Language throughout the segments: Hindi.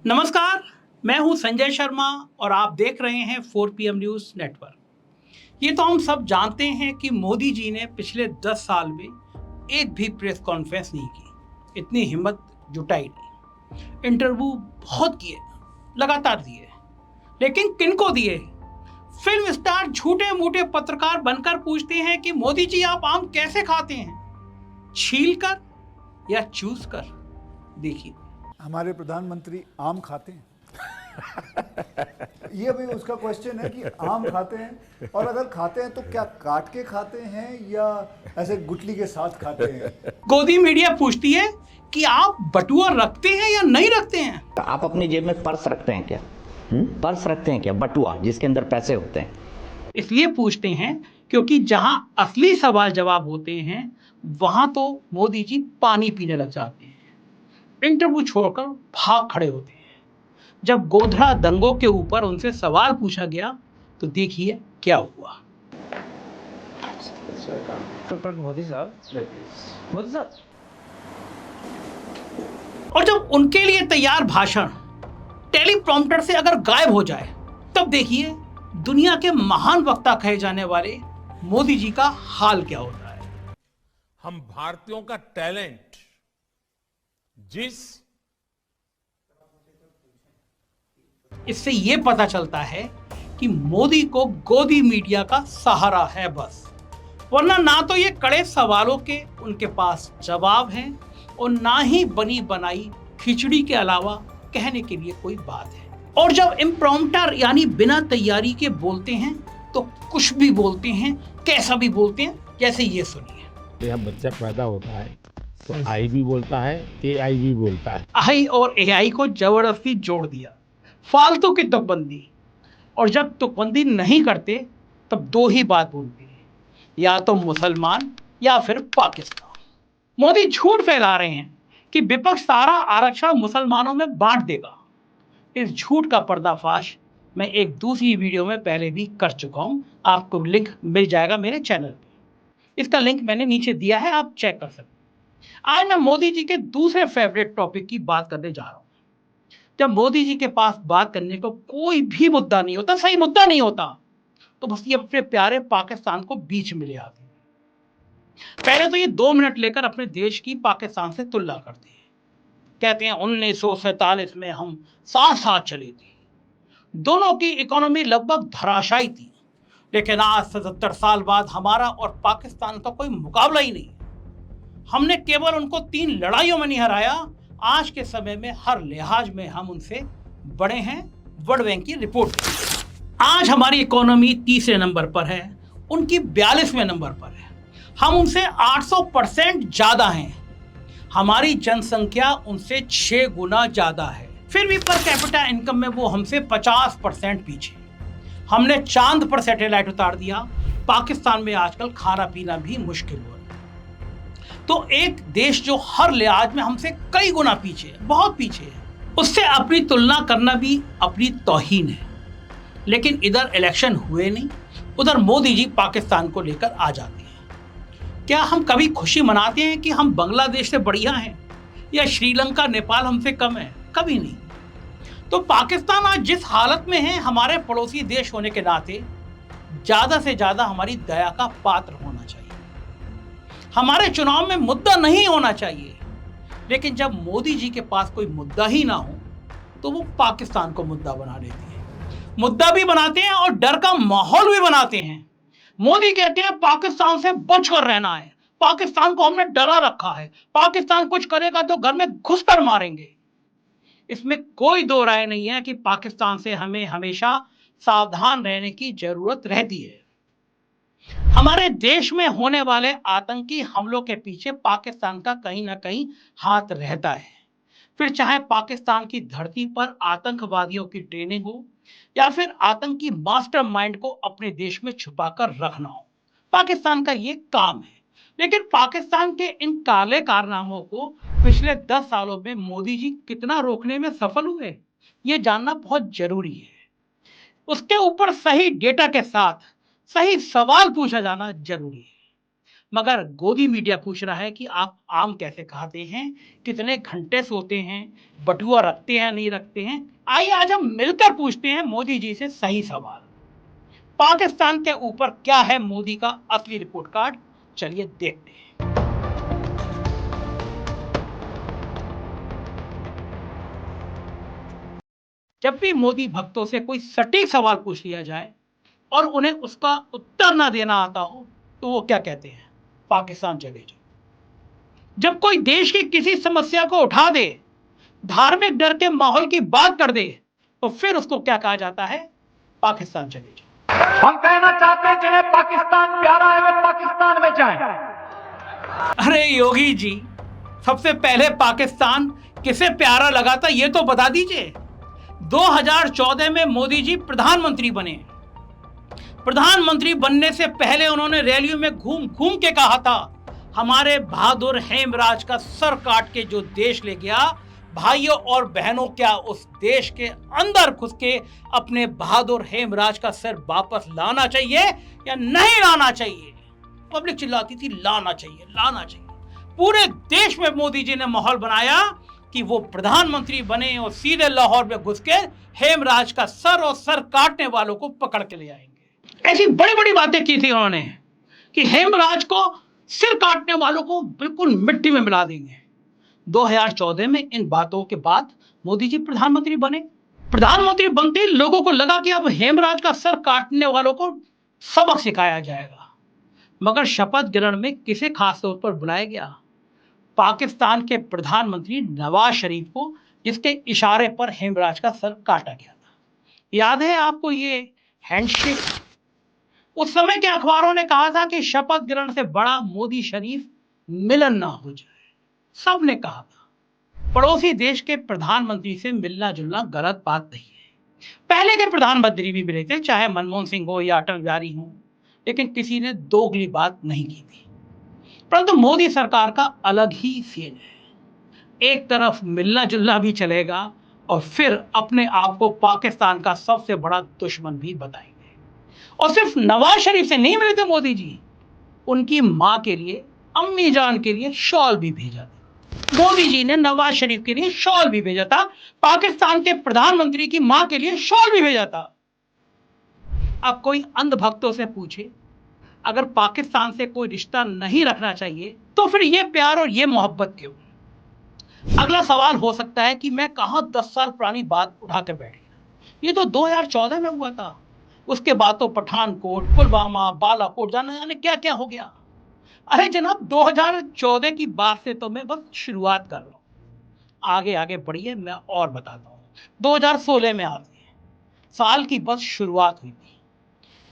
नमस्कार, मैं हूं संजय शर्मा और आप देख रहे हैं 4 PM न्यूज़ नेटवर्क। ये तो हम सब जानते हैं कि मोदी जी ने पिछले 10 साल में एक भी प्रेस कॉन्फ्रेंस नहीं की, इतनी हिम्मत जुटाई नहीं। इंटरव्यू बहुत किए, लगातार दिए, लेकिन किनको दिए? फिल्म स्टार झूठे मूठे पत्रकार बनकर पूछते हैं कि मोदी जी आप आम कैसे खाते हैं, छील कर या चूस कर? देखिए, हमारे प्रधानमंत्री आम खाते हैं। ये भी उसका क्वेश्चन है कि आम खाते हैं, और अगर खाते हैं तो क्या काट के खाते हैं या ऐसे गुठली के साथ खाते हैं। गोदी मीडिया पूछती है कि आप बटुआ रखते हैं या नहीं रखते हैं। आप अपनी जेब में पर्स रखते हैं क्या? पर्स रखते हैं क्या? बटुआ जिसके अंदर पैसे होते हैं। इसलिए पूछते हैं क्योंकि जहां असली सवाल जवाब होते हैं वहां तो मोदी जी पानी पीने लग जाते हैं, इंटरव्यू छोड़कर भाग खड़े होते हैं। जब गोधरा दंगों के ऊपर उनसे सवाल पूछा गया तो देखिए क्या हुआ। मोदी साहब, मोदी साहब, और जब उनके लिए तैयार भाषण टेलीप्रॉम्प्टर से अगर गायब हो जाए तब देखिए दुनिया के महान वक्ता कहे जाने वाले मोदी जी का हाल क्या होता है। हम भारतीयों का टैलेंट इससे ये पता चलता है कि मोदी को गोदी मीडिया का सहारा है बस, वरना ना तो ये कड़े सवालों के उनके पास जवाब हैं और ना ही बनी बनाई खिचड़ी के अलावा कहने के लिए कोई बात है। और जब इम्प्रॉम्प्टर यानी बिना तैयारी के बोलते हैं तो कुछ भी बोलते हैं, कैसा भी बोलते हैं। जैसे ये सुनिए। यह बच्चा पैदा होता है तो आई भी बोलता है, AI भी बोलता है। आई और AI को जबरदस्ती जोड़ दिया, फालतू की तुकबंदी। और जब तुकबंदी नहीं करते तब दो ही बात बोलते हैं, या तो मुसलमान या फिर पाकिस्तान। मोदी झूठ फैला रहे हैं कि विपक्ष सारा आरक्षण मुसलमानों में बांट देगा। इस झूठ का पर्दाफाश मैं एक दूसरी वीडियो में पहले भी कर चुका हूं, आपको लिंक मिल जाएगा मेरे चैनल पे। इसका लिंक मैंने नीचे दिया है, आप चेक कर सकते हैं। आज मैं मोदी जी के दूसरे फेवरेट टॉपिक की बात करने जा रहा हूं। जब मोदी जी के पास बात करने को कोई भी मुद्दा नहीं होता, सही मुद्दा नहीं होता, तो बस ये अपने प्यारे पाकिस्तान को बीच में ले आते हैं। पहले तो ये 2 मिनट लेकर अपने देश की पाकिस्तान से तुलना करते हैं, कहते हैं 1947 में हम साथ साथ चले थे, दोनों की इकोनॉमी लगभग धराशायी थी, लेकिन आज 77 साल बाद हमारा और पाकिस्तान का कोई मुकाबला ही नहीं। हमने केवल उनको 3 लड़ाइयों में नहीं हराया, आज के समय में हर लिहाज में हम उनसे बड़े हैं। वर्ल्ड बैंक की रिपोर्ट, आज हमारी इकोनॉमी तीसरे नंबर पर है, उनकी 42वें नंबर पर है। हम उनसे 800% ज्यादा हैं, हमारी जनसंख्या उनसे 6 गुना ज्यादा है, फिर भी पर कैपिटा इनकम में वो हमसे 50% पीछे। हमने चांद पर सैटेलाइट उतार दिया, पाकिस्तान में आजकल खाना पीना भी मुश्किल हो रहा है। तो एक देश जो हर लिहाज में हमसे कई गुना पीछे है, बहुत पीछे है, उससे अपनी तुलना करना भी अपनी तौहीन है। लेकिन इधर इलेक्शन हुए नहीं, उधर मोदी जी पाकिस्तान को लेकर आ जाते हैं। क्या हम कभी खुशी मनाते हैं कि हम बांग्लादेश से बढ़िया हैं या श्रीलंका नेपाल हमसे कम है? कभी नहीं। तो पाकिस्तान आज जिस हालत में है, हमारे पड़ोसी देश होने के नाते ज्यादा से ज्यादा हमारी दया का पात्र होना चाहिए। हमारे चुनाव में मुद्दा नहीं होना चाहिए, लेकिन जब मोदी जी के पास कोई मुद्दा ही ना हो तो वो पाकिस्तान को मुद्दा बना लेते हैं। मुद्दा भी बनाते हैं और डर का माहौल भी बनाते हैं। मोदी कहते हैं पाकिस्तान से बचकर रहना है, पाकिस्तान को हमने डरा रखा है, पाकिस्तान कुछ करेगा तो घर में घुसकर मारेंगे। इसमें कोई दो राय नहीं है कि पाकिस्तान से हमें हमेशा सावधान रहने की जरूरत रहती है। हमारे देश में होने वाले आतंकी हमलों के पीछे पाकिस्तान का कहीं ना कहीं हाथ रहता है। फिर चाहे पाकिस्तान की धरती पर आतंकवादियों की ट्रेनिंग हो या फिर आतंकी मास्टरमाइंड को अपने देश में छुपाकर रखना हो, पाकिस्तान का ये काम है। लेकिन पाकिस्तान के इन काले कारनामों को पिछले 10 सालों में मोदी जी कितना रोकने में सफल हुए, ये जानना बहुत जरूरी है। उसके ऊपर सही डेटा के साथ सही सवाल पूछा जाना जरूरी है। मगर गोदी मीडिया पूछ रहा है कि आप आम कैसे खाते हैं, कितने घंटे सोते हैं, बटुआ रखते हैं नहीं रखते हैं। आइए आज हम मिलकर पूछते हैं मोदी जी से सही सवाल। पाकिस्तान के ऊपर क्या है मोदी का असली रिपोर्ट कार्ड, चलिए देखते हैं। जब भी मोदी भक्तों से कोई सटीक सवाल पूछ लिया जाए और उन्हें उसका उत्तर ना देना आता हो तो वो क्या कहते हैं, पाकिस्तान चले जाओ। जब कोई देश की किसी समस्या को उठा दे, धार्मिक डर के माहौल की बात कर दे, तो फिर उसको क्या कहा जाता है, पाकिस्तान चले जाओ। हम कहना चाहते हैं जिन्हें पाकिस्तान प्यारा है वे पाकिस्तान में जाएं। अरे योगी जी, सबसे पहले पाकिस्तान किसे प्यारा लगा था ये तो बता दीजिए। 2014 में मोदी जी प्रधानमंत्री बने। प्रधानमंत्री बनने से पहले उन्होंने रैलियों में घूम घूम के कहा था, हमारे बहादुर हेमराज का सर काट के जो देश ले गया, भाइयों और बहनों क्या उस देश के अंदर घुस के अपने बहादुर हेमराज का सर वापस लाना चाहिए या नहीं लाना चाहिए। पब्लिक चिल्लाती थी लाना चाहिए लाना चाहिए। पूरे देश में मोदी जी ने माहौल बनाया कि वो प्रधानमंत्री बने और सीधे लाहौर में घुस के हेमराज का सर और सर काटने वालों को पकड़ के ले आएंगे। ऐसी बड़ी बड़ी बातें की थी उन्होंने कि हेमराज को सिर काटने वालों को बिल्कुल मिट्टी में मिला देंगे। 2014 में इन बातों के बाद मोदी जी प्रधानमंत्री बने। प्रधानमंत्री बनते ही लोगों को लगा कि अब हेमराज का सर काटने वालों को सबक सिखाया जाएगा। मगर शपथ ग्रहण में किसे खास तौर पर बुलाया गया, पाकिस्तान के प्रधानमंत्री नवाज शरीफ को, जिसके इशारे पर हेमराज का सर काटा गया था। याद है आपको ये हैंडशेक? उस समय के अखबारों ने कहा था कि शपथ ग्रहण से बड़ा मोदी शरीफ मिलन ना हो जाए। सब ने कहा था। पड़ोसी देश के प्रधानमंत्री से मिलना जुलना गलत बात नहीं है। पहले के प्रधानमंत्री भी मिले थे, चाहे मनमोहन सिंह हो या अटल बिहारी हो, लेकिन किसी ने दोगली बात नहीं की थी। परंतु मोदी सरकार का अलग ही सीन है। एक तरफ मिलना जुलना भी चलेगा और फिर अपने आप को पाकिस्तान का सबसे बड़ा दुश्मन भी बताएंगे। और सिर्फ नवाज शरीफ से नहीं मिले थे मोदी जी, उनकी मां के लिए, अम्मी जान के लिए शॉल भी भेजा था। मोदी जी ने नवाज शरीफ के लिए शॉल भी भेजा था, पाकिस्तान के प्रधानमंत्री की मां के लिए शॉल भी भेजा था। अब कोई अंध भक्तों से पूछे, अगर पाकिस्तान से कोई रिश्ता नहीं रखना चाहिए तो फिर ये प्यार और ये मोहब्बत क्यों? अगला सवाल हो सकता है कि मैं कहां 10 साल पुरानी बात उठाकर बैठ गया, ये तो 2014 में हुआ था। उसके बाद तो पठानकोट, पुलवामा, बालाकोट, जाने क्या क्या हो गया। अरे जनाब, 2014 की बात से तो मैं बस शुरुआत कर रहा हूं। आगे आगे बढ़िए, मैं और बताता हूं। 2016 में आते हैं, साल की बस शुरुआत हुई थी।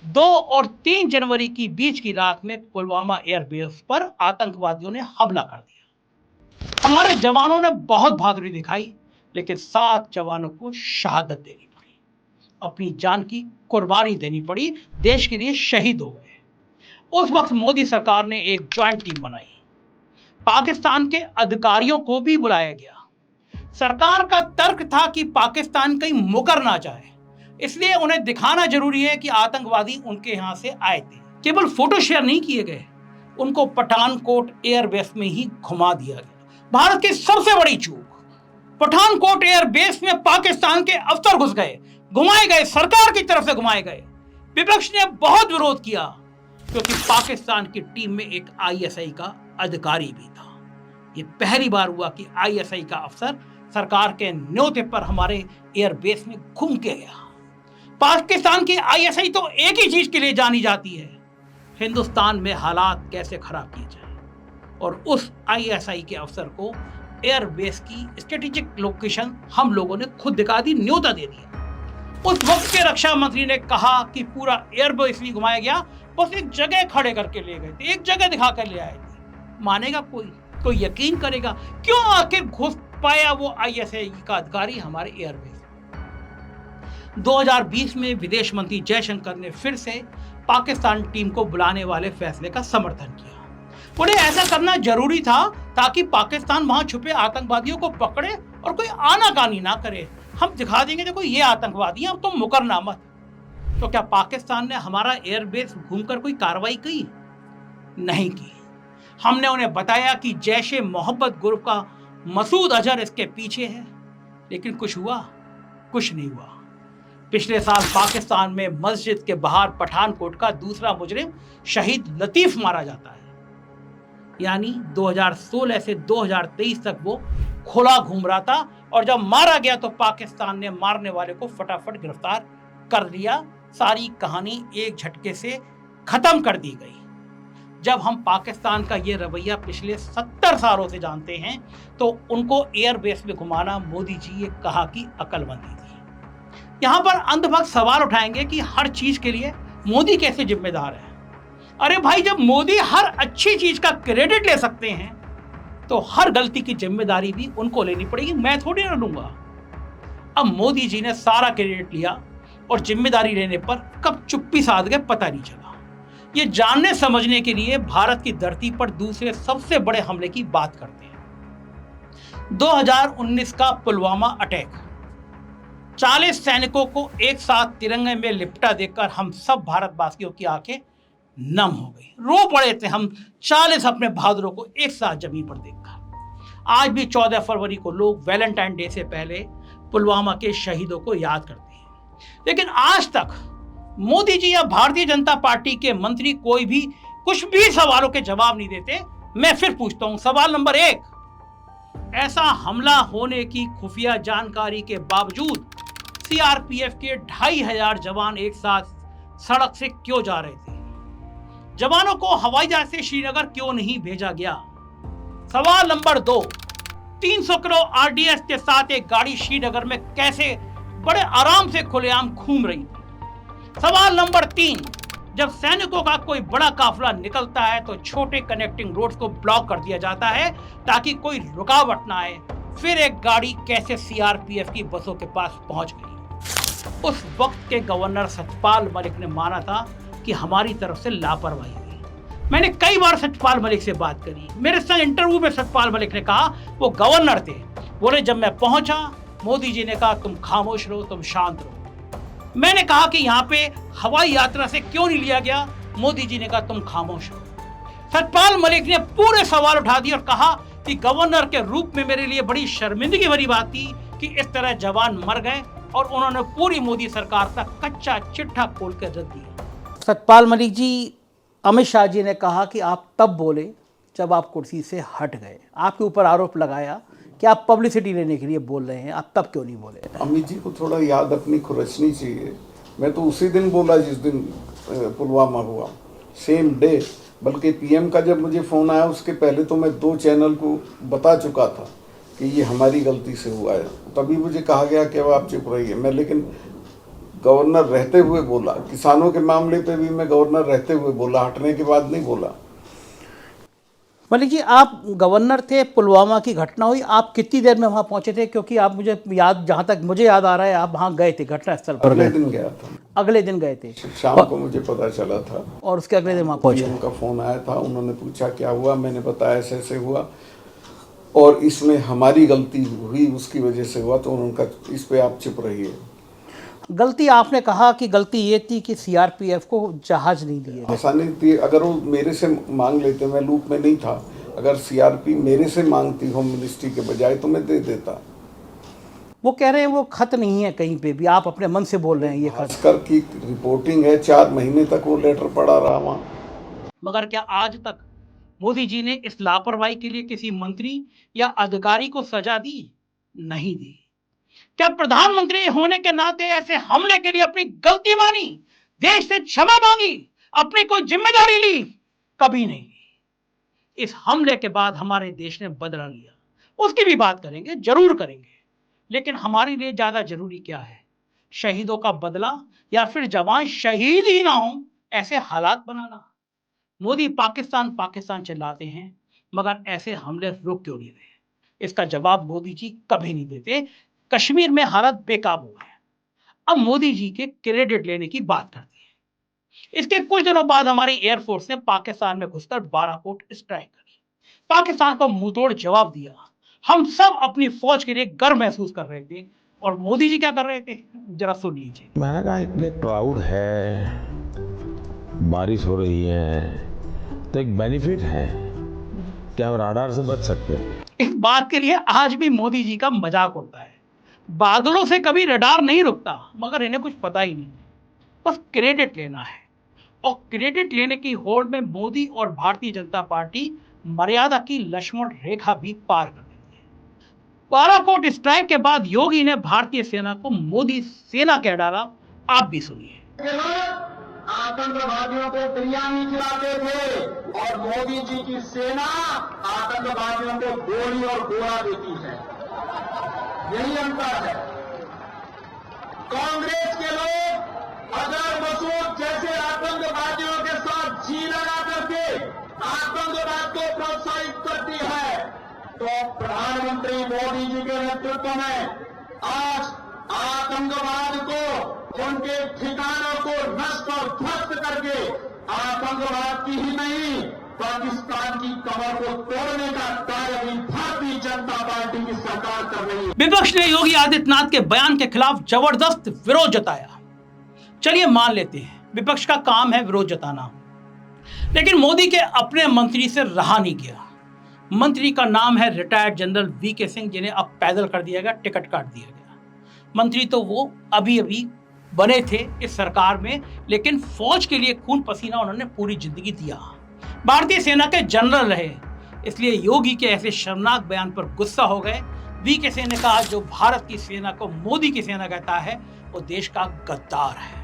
2 और 3 जनवरी की बीच की रात में पुलवामा एयरबेस पर आतंकवादियों ने हमला कर दिया। हमारे जवानों ने बहुत बहादुरी दिखाई, लेकिन 7 जवानों को शहादत देनी पड़ी, अपनी जान की कुर्बानी देनी पड़ी, देश के लिए शहीद हो गए। उस वक्त मोदी सरकार ने एक ज्वाइंट टीम बनाई, पाकिस्तान के अधिकारियों को भी बुलाया गया। सरकार का तर्क था कि पाकिस्तान कहीं मुकर ना जाए, इसलिए उन्हें दिखाना जरूरी है कि आतंकवादी उनके यहां से आए थे। केवल फोटो शेयर नहीं किए गए, उनको पठानकोट एयरबेस में ही घुमा दिया गया। भारत की सबसे बड़ी चूक, पठानकोट एयरबेस में पाकिस्तान के अफसर घुस गए, घुमाए गए, सरकार की तरफ से घुमाए गए। विपक्ष ने बहुत विरोध किया, क्योंकि पाकिस्तान की टीम में एक आईएसआई का अधिकारी भी था। ये पहली बार हुआ कि आईएसआई का अफसर सरकार के न्योते पर हमारे एयरबेस में घूम के गया। पाकिस्तान की आईएसआई तो एक ही चीज के लिए जानी जाती है, हिंदुस्तान में हालात कैसे खराब किए जाए, और उस आईएसआई के अफसर को एयरबेस की स्ट्रेटेजिक लोकेशन हम लोगों ने खुद दिखा दी, न्योता दे दिया। उस वक्त के रक्षा मंत्री ने कहा कि पूरा एयरबेस नहीं घुमाया गया, बस एक जगह खड़े करके ले गए थे, एक जगह दिखा कर ले आए थे। मानेगा कोई यकीन करेगा? क्यों आखिर घुस पाया वो आईएसआई का अधिकारी हमारे एयरबेस? 2020 में विदेश मंत्री जयशंकर ने फिर से पाकिस्तान टीम को बुलाने वाले फैसले का समर्थन किया। उन्हें ऐसा करना जरूरी था ताकि पाकिस्तान वहां छुपे आतंकवादियों को पकड़े और कोई आनाकानी ना करे। हम दिखा देंगे देखो ये आतंकवादी हैं, अब तुम मुकरना मत। तो क्या पाकिस्तान ने हमारा एयरबेस घूमकर कोई कार्रवाई की? नहीं की। हमने उन्हें बताया कि जैश ए मोहब्बत ग्रुप का मसूद अजहर इसके पीछे है, लेकिन कुछ हुआ? कुछ नहीं हुआ। पिछले साल पाकिस्तान में मस्जिद के बाहर पठानकोट का दूसरा मुजरिम शहीद लतीफ मारा जाता है, यानी 2016 से 2023 तक वो खुला घूम रहा था, और जब मारा गया तो पाकिस्तान ने मारने वाले को फटाफट गिरफ्तार कर लिया। सारी कहानी एक झटके से खत्म कर दी गई। जब हम पाकिस्तान का ये रवैया पिछले 70 सालों से जानते हैं तो उनको एयरबेस में घुमाना मोदी जी ये कहा कि अक्लमंदी थी। यहां पर अंधभक्त सवाल उठाएंगे कि हर चीज के लिए मोदी कैसे जिम्मेदार है। अरे भाई, जब मोदी हर अच्छी चीज का क्रेडिट ले सकते हैं तो हर गलती की जिम्मेदारी भी उनको लेनी पड़ेगी, मैं थोड़ी ना लूंगा। अब मोदी जी ने सारा क्रेडिट लिया और जिम्मेदारी लेने पर कब चुप्पी साध गए पता नहीं चला। ये जानने समझने के लिए भारत की धरती पर दूसरे सबसे बड़े हमले की बात करते हैं। 2019 का पुलवामा अटैक, 40 सैनिकों को एक साथ तिरंगे में लिपटा देखकर हम सब भारतवासियों की आंखें नम हो गई। रो पड़े थे हम 40 अपने बहादुरों को एक साथ जमीन पर देखकर। आज भी 14 फरवरी को लोग वैलेंटाइन डे से पहले पुलवामा के शहीदों को याद करते हैं, लेकिन आज तक मोदी जी या भारतीय जनता पार्टी के मंत्री कोई भी कुछ भी सवालों के जवाब नहीं देते। मैं फिर पूछता हूं, सवाल नंबर 1, ऐसा हमला होने की खुफिया जानकारी के बावजूद सीआरपीएफ के 2500 जवान एक साथ सड़क से क्यों जा रहे थे? जवानों को हवाई जहाज से श्रीनगर क्यों नहीं भेजा गया? सवाल नंबर 2, 300 किलो आरडीएक्स के साथ एक गाड़ी श्रीनगर में कैसे बड़े आराम से खुलेआम घूम रही थी? सवाल नंबर 3, जब सैनिकों का कोई बड़ा काफिला निकलता है तो छोटे कनेक्टिंग रोड्स को ब्लॉक कर दिया जाता है ताकि कोई रुकावट ना आए, फिर एक गाड़ी कैसे सीआरपीएफ की बसों के पास पहुंच गई? उस वक्त के गवर्नर सतपाल मलिक ने माना था कि हमारी तरफ से लापरवाही हुई। मैंने कई बार सतपाल मलिक से बात करी। मेरे संग इंटरव्यू में सतपाल मलिक ने कहा, वो गवर्नर थे, बोले जब मैं पहुंचा मोदी जी ने कहा तुम खामोश रहो, तुम शांत रहो। मैंने कहा कि यहाँ पे हवाई यात्रा से क्यों नहीं लिया गया? मोदी जी ने कहा तुम खामोश रहो। सतपाल मलिक ने पूरे सवाल उठा दिए और कहा कि गवर्नर के रूप में मेरे लिए बड़ी शर्मिंदगी भरी बात थी कि इस तरह जवान मर गए, और उन्होंने पूरी मोदी सरकार का कच्चा चिट्ठा खोल कर रख दिया। सतपाल मलिक जी, अमित शाह जी ने कहा कि आप तब बोले जब आप कुर्सी से हट गए। आपके ऊपर आरोप लगाया कि आप पब्लिसिटी लेने के लिए बोल रहे हैं, आप तब क्यों नहीं बोले? अमित जी को थोड़ा याद अपनी खुरचनी चाहिए। मैं तो उसी दिन बोला जिस दिन पुलवामा हुआ, सेम डे। बल्कि पीएम का जब मुझे फ़ोन आया उसके पहले तो मैं 2 चैनल को बता चुका था कि ये हमारी गलती से हुआ है। तभी मुझे कहा गया कि अब आप चुप रहिए। मैं लेकिन गवर्नर रहते हुए बोला, किसानों के मामले पे भी मैं गवर्नर रहते हुए बोला, हटने के बाद नहीं बोला। मलिक जी, आप गवर्नर थे, पुलवामा की घटना हुई, आप कितनी देर में वहाँ पहुँचे थे? क्योंकि आप मुझे याद, जहाँ तक मुझे याद आ रहा है, आप वहाँ गए थे घटनास्थल पर। अगले दिन गया था। अगले दिन गए थे, शाम को मुझे पता चला था, और उसके अगले दिन वहाँ पहुँचे। उनका फ़ोन आया था, उन्होंने पूछा क्या हुआ, मैंने बताया ऐसे ऐसे हुआ और इसमें हमारी गलती हुई, उसकी वजह से हुआ, तो उनका इस पे आप चुप रहिए। गलती आपने कहा कि गलती ये थी कि सीआरपीएफ को जहाज नहीं दिए। आसानी थी, अगर वो मेरे से मांग लेते, मैं लूप में नहीं था, अगर सीआरपी मेरे से मांगती होम मिनिस्ट्री के बजाय तो मैं दे देता। वो कह रहे हैं वो खत नहीं है कहीं पे भी, आप अपने मन से बोल रहे हैं ये खत। भास्कर की रिपोर्टिंग है, 4 महीने तक वो लेटर पड़ा रहा वहाँ। मगर क्या आज तक मोदी जी ने इस लापरवाही के लिए किसी मंत्री या अधिकारी को सजा दी? नहीं दी। क्या प्रधानमंत्री होने के नाते ऐसे हमले के लिए अपनी गलती मानी, देश से क्षमा मांगी, अपनी कोई जिम्मेदारी ली? कभी नहीं। इस हमले के बाद हमारे देश ने बदला लिया, उसकी भी बात करेंगे, जरूर करेंगे। लेकिन हमारे लिए ज्यादा जरूरी क्या है? शहीदों का बदला या फिर जवान शहीद ही ना हो ऐसे हालात बनाना? मोदी पाकिस्तान पाकिस्तान चिल्लाते हैं, मगर ऐसे हमले रुक क्यों नहीं रहे? इसका जवाब मोदी जी कभी नहीं देते। कश्मीर में हालत बेकाबू है। अब मोदी जी के क्रेडिट लेने की बात करते हैं। इसके कुछ दिनों बाद हमारी एयरफोर्स ने पाकिस्तान में घुसकर बालाकोट स्ट्राइक करी, पाकिस्तान को मुंहतोड़ जवाब दिया। हम सब अपनी फौज के लिए गर्व महसूस कर रहे थे, और मोदी जी क्या कर रहे थे जरा सुन लीजिए। मैंने कहा इतने क्लाउड है, बारिश हो रही है, तो एक बेनिफिट है क्या हम राडार से बच सकते हैं? इस बात के लिए आज भी मोदी जी का मजाक होता है। बादलों से कभी रडार नहीं रुकता, मगर इन्हें कुछ पता ही नहीं, बस क्रेडिट लेना है। और क्रेडिट लेने की होड़ में मोदी और भारतीय जनता पार्टी मर्यादा की लक्ष्मण रेखा भी पार कर गई है। बालाकोट स्ट्राइक के बाद योगी ने भारतीय सेना को मोदी सेना कह डाला। आप भी सुनिए। आतंकवादियों को बिरयानी खिलाते थे और मोदी जी की सेना आतंकवादियों को गोली और गोला देती है। यही अंतर है। कांग्रेस के लोग अगर मसूद जैसे आतंकवादियों के साथ जी लगा करके आतंकवाद को प्रोत्साहित करती है, तो प्रधानमंत्री मोदी जी के नेतृत्व में आज आतंकवाद को, उनके ठिकानों को नष्ट और ध्वस्त करके आतंकवाद की ही नहीं, पाकिस्तान की कमर को तोड़ने का कार्य भी भारतीय जनता पार्टी की सरकार कर रही है। विपक्ष ने योगी आदित्यनाथ के बयान के खिलाफ जबरदस्त विरोध जताया। चलिए मान लेते हैं विपक्ष का काम है विरोध जताना, लेकिन मोदी के अपने मंत्री से रहा नहीं गया। मंत्री का नाम है रिटायर्ड जनरल वीके सिंह, जिन्हें अब पैदल कर दिया गया, टिकट काट दिया गया। मंत्री तो वो अभी अभी बने थे इस सरकार में, लेकिन फौज के लिए खून पसीना उन्होंने पूरी जिंदगी दिया। भारतीय सेना के जनरल रहे, इसलिए योगी के ऐसे शर्मनाक बयान पर गुस्सा हो गए। वीके सिंह ने कहा, जो भारत की सेना को मोदी की सेना कहता है वो देश का गद्दार है।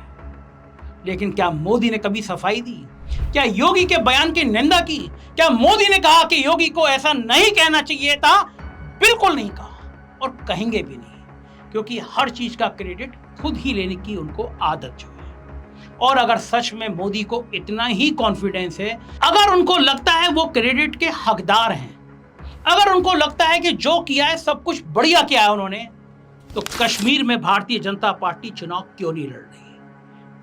लेकिन क्या मोदी ने कभी सफाई दी? क्या योगी के बयान की निंदा की? क्या मोदी ने कहा कि योगी को ऐसा नहीं कहना चाहिए था? बिल्कुल नहीं कहा और कहेंगे भी नहीं, क्योंकि हर चीज का क्रेडिट खुद ही लेने की उनको आदत जो है। और अगर सच में मोदी को इतना ही कॉन्फिडेंस है, अगर उनको लगता है वो क्रेडिट के हकदार हैं, अगर उनको लगता है कि जो किया है सब कुछ बढ़िया किया है उन्होंने, तो कश्मीर में भारतीय जनता पार्टी चुनाव क्यों नहीं लड़ रही?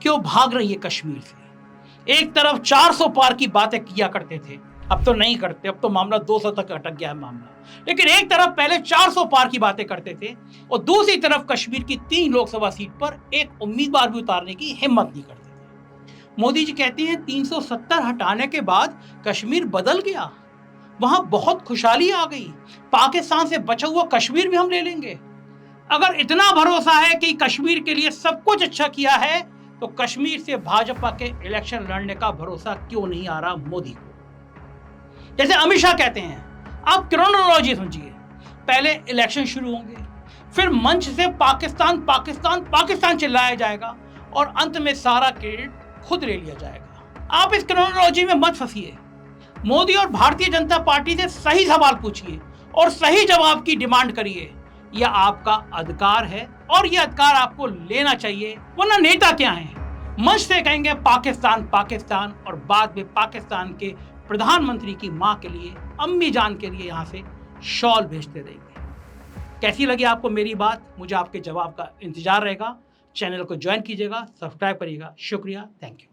क्यों भाग रही है कश्मीर से? एक तरफ 400 पार की बातें किया करते थे, अब तो नहीं करते, अब तो मामला 200 तक अटक गया है मामला। लेकिन एक तरफ पहले 400 पार की बातें करते थे और दूसरी तरफ कश्मीर की 3 लोकसभा सीट पर एक उम्मीदवार भी उतारने की हिम्मत नहीं करते थे। मोदी जी कहते हैं 370 हटाने के बाद कश्मीर बदल गया, वहां बहुत खुशहाली आ गई, पाकिस्तान से बचा हुआ कश्मीर भी हम ले लेंगे। अगर इतना भरोसा है कि कश्मीर के लिए सब कुछ अच्छा किया है, तो कश्मीर से भाजपा के इलेक्शन लड़ने का भरोसा क्यों नहीं आ रहा मोदी को? जैसे अमित शाह कहते हैं, आप क्रोनोलॉजी समझिए, पहले इलेक्शन शुरू होंगे, फिर मंच से पाकिस्तान पाकिस्तान पाकिस्तान चिल्लाया जाएगा और अंत में सारा क्रेडिट खुद ले लिया जाएगा। आप इस क्रोनोलॉजी में मत फंसिए। मोदी और भारतीय जनता पार्टी से सही सवाल पूछिए और सही जवाब की डिमांड करिए। यह आपका अधिकार है और यह अधिकार आपको लेना चाहिए, वरना नेता क्या हैं? मंच से कहेंगे पाकिस्तान पाकिस्तान और बाद में पाकिस्तान के प्रधानमंत्री की मां के लिए, अम्मी जान के लिए यहां से शॉल भेजते रहेंगे। कैसी लगी आपको मेरी बात? मुझे आपके जवाब का इंतजार रहेगा। चैनल को ज्वाइन कीजिएगा, सब्सक्राइब करिएगा। शुक्रिया, थैंक यू।